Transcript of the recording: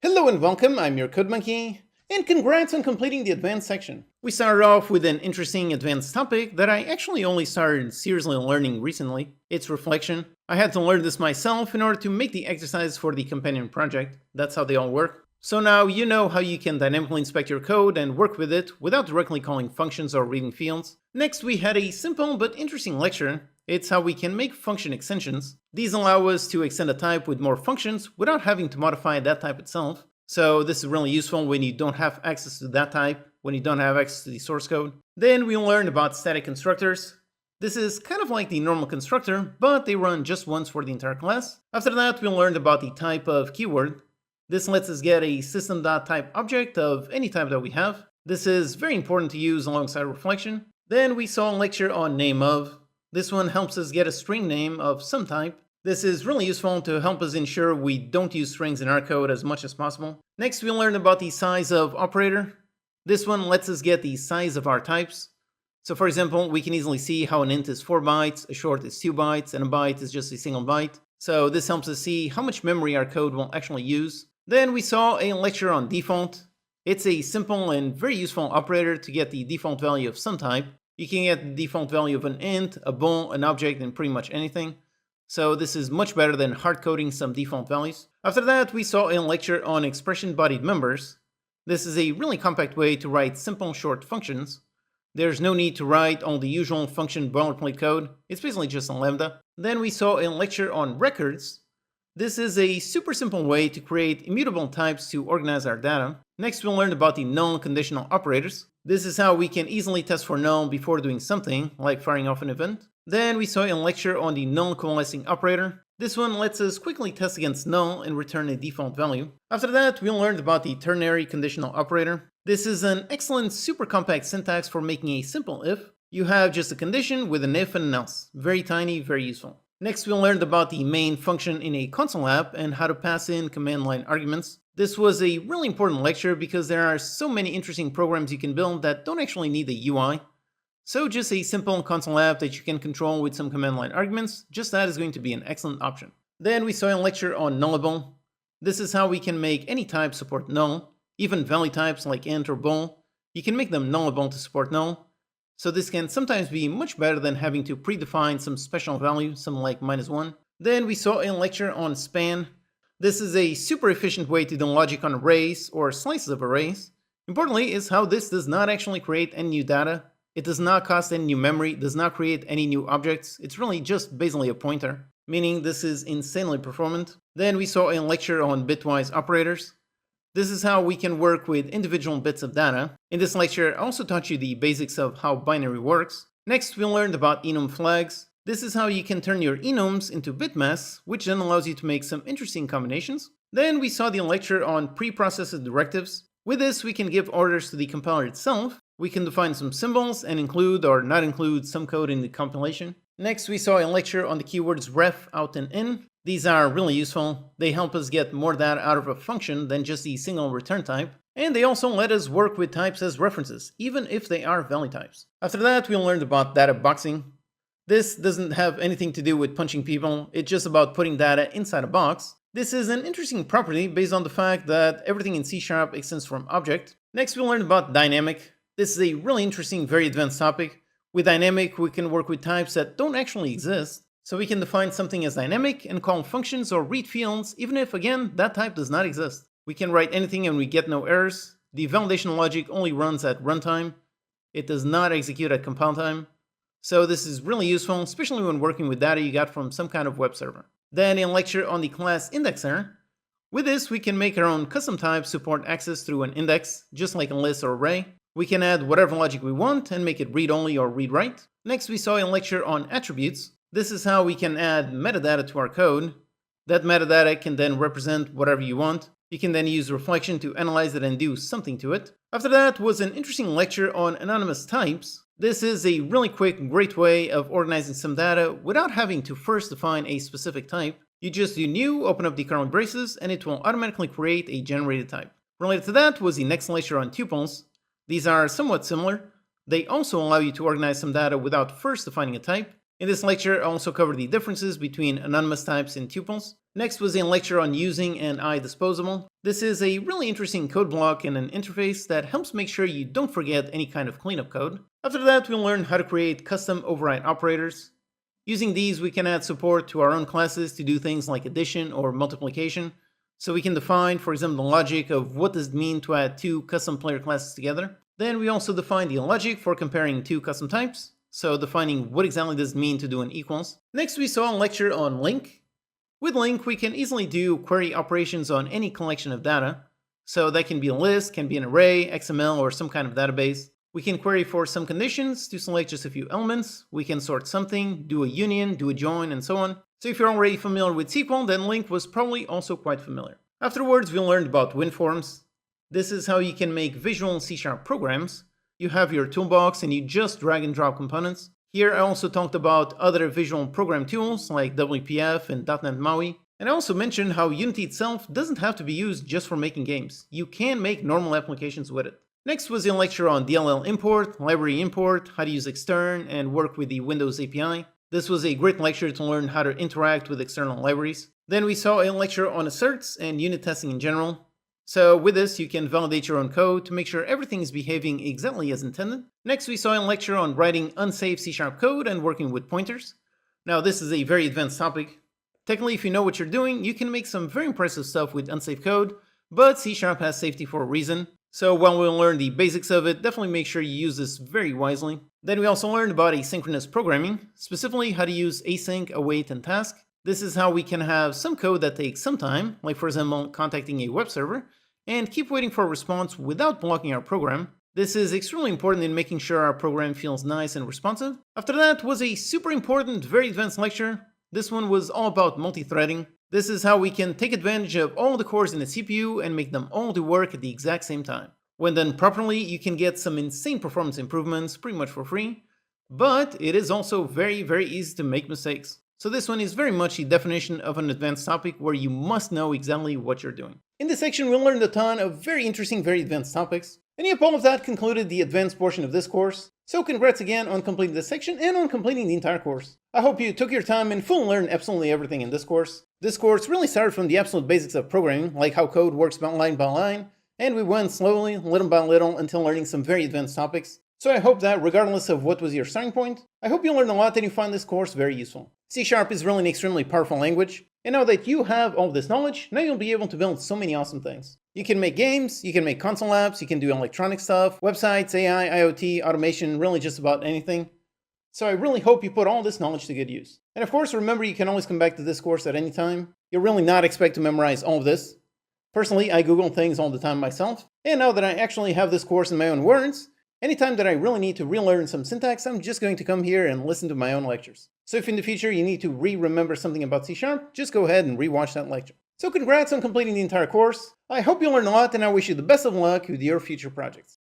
Hello and welcome, I'm your CodeMonkey, and congrats on completing the advanced section. We started off with an interesting advanced topic that I actually only started seriously learning recently. It's reflection. I had to learn this myself in order to make the exercises for the companion project. That's how they all work. So now you know how you can dynamically inspect your code and work with it without directly calling functions or reading fields. Next, we had a simple but interesting lecture. It's how we can make function extensions. These allow us to extend a type with more functions without having to modify that type itself. So this is really useful when you don't have access to that type, when you don't have access to the source code. Then we learned about static constructors. This is kind of like the normal constructor, but they run just once for the entire class. After that, we learned about the type of keyword. This lets us get a system.type object of any type that we have. This is very important to use alongside reflection. Then we saw a lecture on name of. This one helps us get a string name of some type. This is really useful to help us ensure we don't use strings in our code as much as possible. Next, we learned about the size of operator. This one lets us get the size of our types. So for example, we can easily see how an int is 4 bytes, a short is 2 bytes, and a byte is just a single byte. So this helps us see how much memory our code will actually use. Then we saw a lecture on default. It's a simple and very useful operator to get the default value of some type. You can get the default value of an int, a bool, an object, and pretty much anything. So this is much better than hard-coding some default values. After that, we saw a lecture on expression-bodied members. This is a really compact way to write simple short functions. There's no need to write all the usual function boilerplate code. It's basically just a lambda. Then we saw a lecture on records. This is a super simple way to create immutable types to organize our data. Next, we'll learn about the null conditional operators. This is how we can easily test for null before doing something, like firing off an event. Then we saw a lecture on the null coalescing operator. This one lets us quickly test against null and return a default value. After that, we learned about the ternary conditional operator. This is an excellent super compact syntax for making a simple if. You have just a condition with an if and an else. Very tiny, very useful. Next, we learned about the main function in a console app and how to pass in command line arguments. This was a really important lecture because there are so many interesting programs you can build that don't actually need a UI. So just a simple console app that you can control with some command line arguments, just that is going to be an excellent option. Then we saw a lecture on nullable. This is how we can make any type support null, even value types like int or bool. You can make them nullable to support null. So this can sometimes be much better than having to predefine some special value, something like -1. Then we saw a lecture on span. This is a super efficient way to do logic on arrays or slices of arrays. Importantly is how this does not actually create any new data. It does not cost any new memory, does not create any new objects. It's really just basically a pointer, meaning this is insanely performant. Then we saw a lecture on bitwise operators. This is how we can work with individual bits of data. In this lecture, I also taught you the basics of how binary works. Next, we learned about enum flags. This is how you can turn your enums into bitmask, which then allows you to make some interesting combinations. Then we saw the lecture on preprocessor directives. With this, we can give orders to the compiler itself. We can define some symbols and include or not include some code in the compilation. Next, we saw a lecture on the keywords ref, out, and in. These are really useful. They help us get more data out of a function than just the single return type. And they also let us work with types as references, even if they are value types. After that, we learned about data boxing. This doesn't have anything to do with punching people. It's just about putting data inside a box. This is an interesting property based on the fact that everything in C# extends from object. Next, we learned about dynamic. This is a really interesting, very advanced topic. With dynamic, we can work with types that don't actually exist. So we can define something as dynamic and call functions or read fields, even if, again, that type does not exist. We can write anything and we get no errors. The validation logic only runs at runtime. It does not execute at compile time. So this is really useful, especially when working with data you got from some kind of web server. Then a lecture on the class indexer. With this, we can make our own custom type support access through an index, just like a list or array. We can add whatever logic we want and make it read-only or read-write. Next, we saw a lecture on attributes. This is how we can add metadata to our code. That metadata can then represent whatever you want. You can then use reflection to analyze it and do something to it. After that was an interesting lecture on anonymous types. This is a really quick, great way of organizing some data without having to first define a specific type. You just do new, open up the curly braces, and it will automatically create a generated type. Related to that was the next lecture on tuples. These are somewhat similar. They also allow you to organize some data without first defining a type. In this lecture, I also cover the differences between anonymous types and tuples. Next was a lecture on using an iDisposable. This is a really interesting code block and an interface that helps make sure you don't forget any kind of cleanup code. After that, we'll learn how to create custom override operators. Using these, we can add support to our own classes to do things like addition or multiplication. So we can define, for example, the logic of what does it mean to add two custom player classes together. Then we also define the logic for comparing two custom types. So defining what exactly does it mean to do an equals. Next, we saw a lecture on LINQ. With LINQ, we can easily do query operations on any collection of data. So that can be a list, can be an array, XML, or some kind of database. We can query for some conditions to select just a few elements. We can sort something, do a union, do a join, and so on. So if you're already familiar with SQL, then LINQ was probably also quite familiar. Afterwards, we learned about WinForms. This is how you can make visual C# programs. You have your toolbox and you just drag and drop components. Here I also talked about other visual program tools like WPF and .NET MAUI. And I also mentioned how Unity itself doesn't have to be used just for making games. You can make normal applications with it. Next was a lecture on DLL import, library import, how to use extern, and work with the Windows API. This was a great lecture to learn how to interact with external libraries. Then we saw a lecture on asserts and unit testing in general. So with this, you can validate your own code to make sure everything is behaving exactly as intended. Next, we saw a lecture on writing unsafe C# code and working with pointers. Now, this is a very advanced topic. Technically, if you know what you're doing, you can make some very impressive stuff with unsafe code, but C# has safety for a reason. So while we'll learn the basics of it, definitely make sure you use this very wisely. Then we also learned about asynchronous programming, specifically how to use async, await, and task. This is how we can have some code that takes some time, like for example, contacting a web server, and keep waiting for a response without blocking our program. This is extremely important in making sure our program feels nice and responsive. After that was a super important, very advanced lecture. This one was all about multi-threading. This is how we can take advantage of all the cores in the CPU and make them all do work at the exact same time. When done properly, you can get some insane performance improvements pretty much for free, but it is also very, very easy to make mistakes. So this one is very much the definition of an advanced topic where you must know exactly what you're doing. In this section, we learned a ton of very interesting, very advanced topics. And yep, all of that concluded the advanced portion of this course. So congrats again on completing this section and on completing the entire course. I hope you took your time and fully learned absolutely everything in this course. This course really started from the absolute basics of programming, like how code works line by line, and we went slowly, little by little, until learning some very advanced topics. So I hope that regardless of what was your starting point, I hope you learned a lot and you find this course very useful. C# is really an extremely powerful language, and now that you have all this knowledge, now you'll be able to build so many awesome things. You can make games, you can make console apps, you can do electronic stuff, websites, AI, IoT, automation, really just about anything. So I really hope you put all this knowledge to good use. And of course, remember you can always come back to this course at any time. You'll really not expect to memorize all of this. Personally, I Google things all the time myself, and now that I actually have this course in my own words, anytime that I really need to relearn some syntax, I'm just going to come here and listen to my own lectures. So if in the future you need to remember something about C#, just go ahead and rewatch that lecture. So congrats on completing the entire course. I hope you learned a lot and I wish you the best of luck with your future projects.